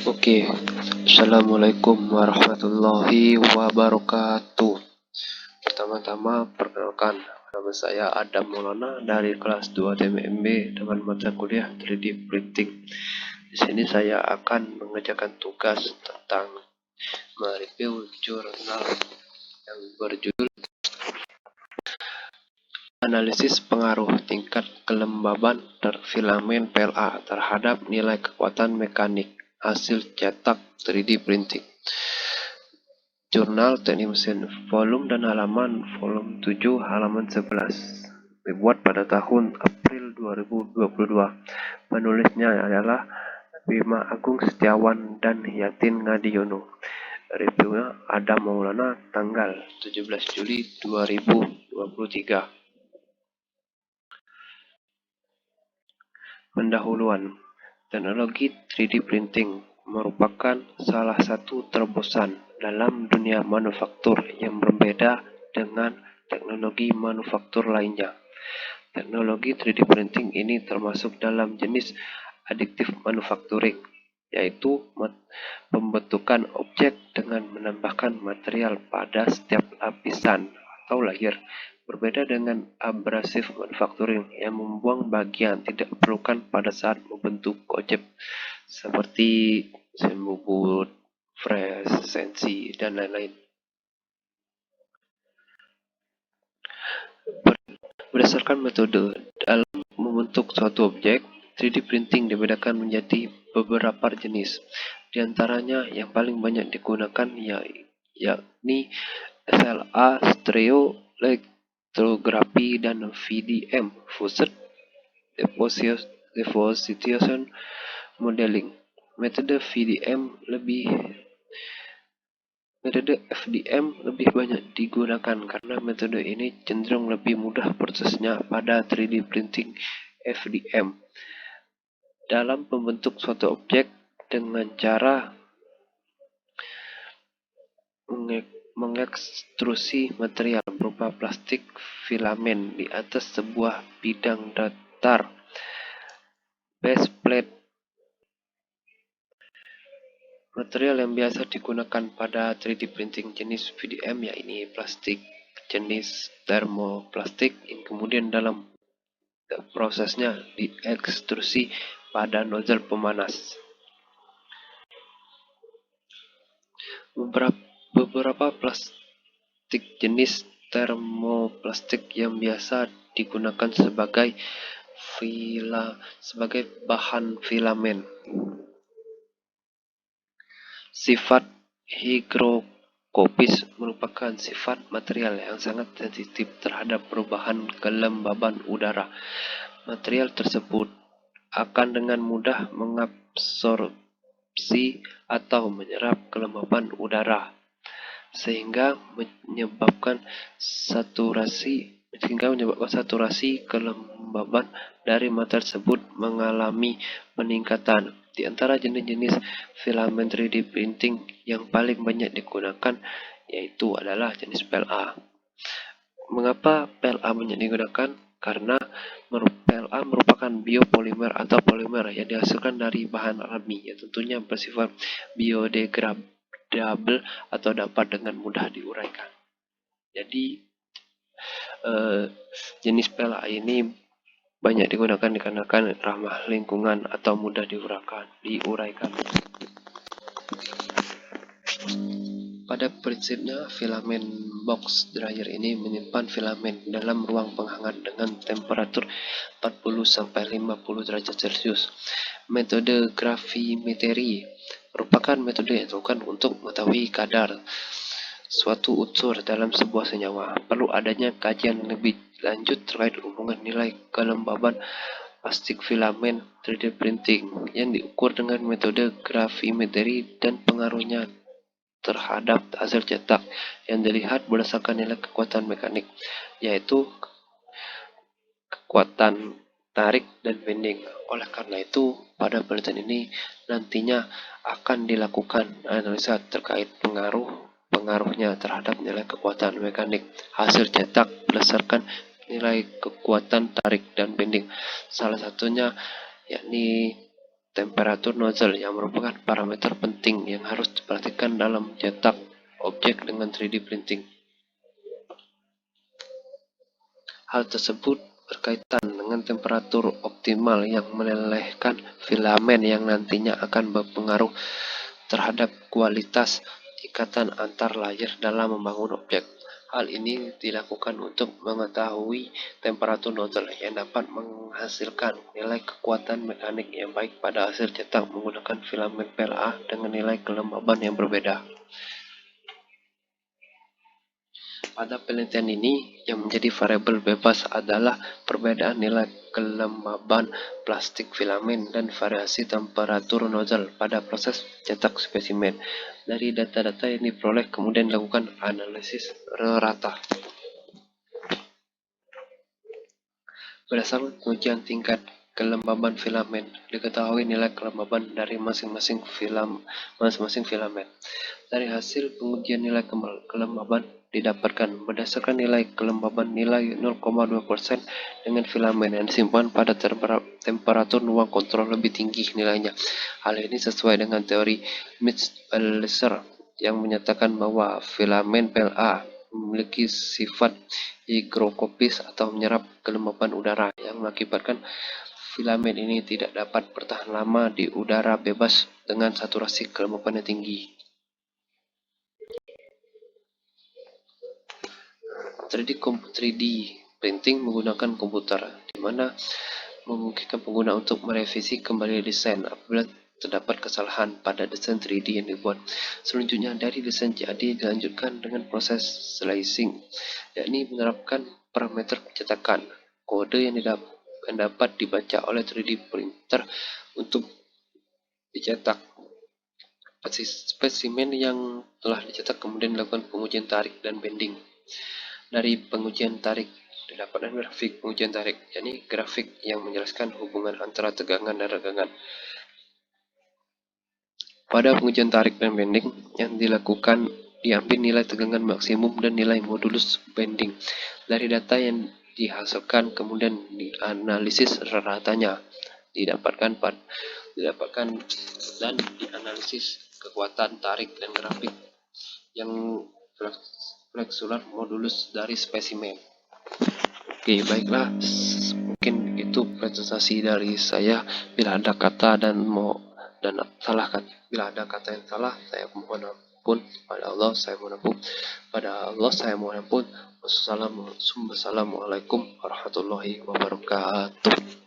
Oke, Assalamualaikum warahmatullahi wabarakatuh. Pertama-tama, perkenalkan, nama saya Adam Maulana dari kelas 2 TMB dengan mata kuliah 3D Printing. Di sini saya akan mengerjakan tugas tentang mereview jurnal yang berjudul Analisis Pengaruh Tingkat Kelembaban Filamen PLA terhadap Nilai Kekuatan Mekanik Hasil Cetak 3D Printing. Jurnal Teknik Mesin, volume dan halaman, volume 7, halaman 11. Dibuat pada tahun April 2022. Penulisnya adalah Bima Agung Setiawan dan Yatin Ngadiono. Reviewnya Adam Maulana, tanggal 17 Juli 2023. Pendahuluan. Teknologi 3D printing merupakan salah satu terobosan dalam dunia manufaktur yang berbeda dengan teknologi manufaktur lainnya. Teknologi 3D printing ini termasuk dalam jenis additive manufacturing, yaitu pembentukan objek dengan menambahkan material pada setiap lapisan atau layer. Berbeda dengan abrasive manufacturing yang membuang bagian tidak diperlukan pada saat membentuk objek seperti bubut, fresh, sensi, dan lain-lain. Berdasarkan metode dalam membentuk suatu objek, 3D printing dibedakan menjadi beberapa jenis. Di antaranya yang paling banyak digunakan yakni SLA, stereolithography, dan VDM, Fused Deposition Modeling. Metode FDM lebih banyak digunakan karena metode ini cenderung lebih mudah prosesnya pada 3D printing FDM. Dalam membentuk suatu objek dengan cara mengekstrusi material berupa plastik filamen di atas sebuah bidang datar base plate. Material yang biasa digunakan pada 3D printing jenis VDM yakni plastik jenis termoplastik, kemudian dalam prosesnya diekstrusi pada nozzle pemanas. Beberapa plastik jenis termoplastik yang biasa digunakan sebagai bahan filamen. Sifat hygroscopis merupakan sifat material yang sangat sensitif terhadap perubahan kelembaban udara. Material tersebut akan dengan mudah mengabsorpsi atau menyerap kelembaban udara, sehingga menyebabkan saturasi kelembaban dari material tersebut mengalami peningkatan. Di antara jenis-jenis filamen 3D printing yang paling banyak digunakan yaitu adalah jenis PLA. Mengapa PLA banyak digunakan? Karena PLA merupakan biopolimer atau polimer yang dihasilkan dari bahan alami yang tentunya bersifat biodegradable atau dapat dengan mudah diuraikan. Jadi jenis PLA ini banyak digunakan dikarenakan ramah lingkungan atau mudah diuraikan. Pada prinsipnya, filamen box dryer ini menyimpan filamen dalam ruang penghangat dengan temperatur 40-50 derajat Celcius. Metode gravimetri merupakan metode yang digunakan untuk mengetahui kadar suatu unsur dalam sebuah senyawa. Perlu adanya kajian lebih lanjut terkait hubungan nilai kelembaban plastik filamen 3D printing yang diukur dengan metode gravimetri dan pengaruhnya terhadap hasil cetak yang dilihat berdasarkan nilai kekuatan mekanik, yaitu kekuatan tarik dan bending. Oleh karena itu, pada penelitian ini nantinya akan dilakukan analisa terkait pengaruhnya terhadap nilai kekuatan mekanik hasil cetak berdasarkan nilai kekuatan tarik dan bending. Salah satunya yakni temperatur nozzle yang merupakan parameter penting yang harus diperhatikan dalam cetak objek dengan 3D printing. Hal tersebut berkaitan dengan temperatur optimal yang melelehkan filamen yang nantinya akan berpengaruh terhadap kualitas ikatan antar layer dalam membangun objek. Hal ini dilakukan untuk mengetahui temperatur nozzle yang dapat menghasilkan nilai kekuatan mekanik yang baik pada hasil cetak menggunakan filamen PLA dengan nilai kelembaban yang berbeda. Pada penelitian ini, yang menjadi variabel bebas adalah perbedaan nilai kelembaban plastik filamen dan variasi temperatur nozzle pada proses cetak spesimen. Dari data-data yang diperoleh, kemudian dilakukan analisis rata. Berdasarkan pengujian tingkat kelembaban filamen, diketahui nilai kelembaban dari masing-masing filamen. Dari hasil pengujian nilai kelembaban didapatkan berdasarkan nilai kelembaban nilai 0,2% dengan filamen yang disimpan pada temperatur ruang kontrol lebih tinggi nilainya. Hal ini sesuai dengan teori Mitz-Balzer yang menyatakan bahwa filamen PLA memiliki sifat higrokopis atau menyerap kelembaban udara yang mengakibatkan filamen ini tidak dapat bertahan lama di udara bebas dengan saturasi kelembaban yang tinggi. 3D printing menggunakan komputer, di mana memungkinkan pengguna untuk merevisi kembali desain apabila terdapat kesalahan pada desain 3D yang dibuat. Selanjutnya, dari desain jadi dilanjutkan dengan proses slicing, yakni menerapkan parameter pencetakan kode yang dapat dibaca oleh 3D printer untuk dicetak. Spesimen yang telah dicetak kemudian dilakukan pengujian tarik dan bending. Dari pengujian tarik didapatkan grafik pengujian tarik, yakni grafik yang menjelaskan hubungan antara tegangan dan regangan. Pada pengujian tarik dan bending yang dilakukan, diambil nilai tegangan maksimum dan nilai modulus bending. Dari data yang dihasilkan kemudian dianalisis ratanya, didapatkan dan dianalisis kekuatan tarik dan grafik yang flexular modulus dari spesimen. Oke, baiklah, mungkin itu presentasi dari saya. Bila ada kata bila ada kata yang salah, saya mohon ampun pada Allah. Saya mohon ampun. Wassalamualaikum warahmatullahi wabarakatuh.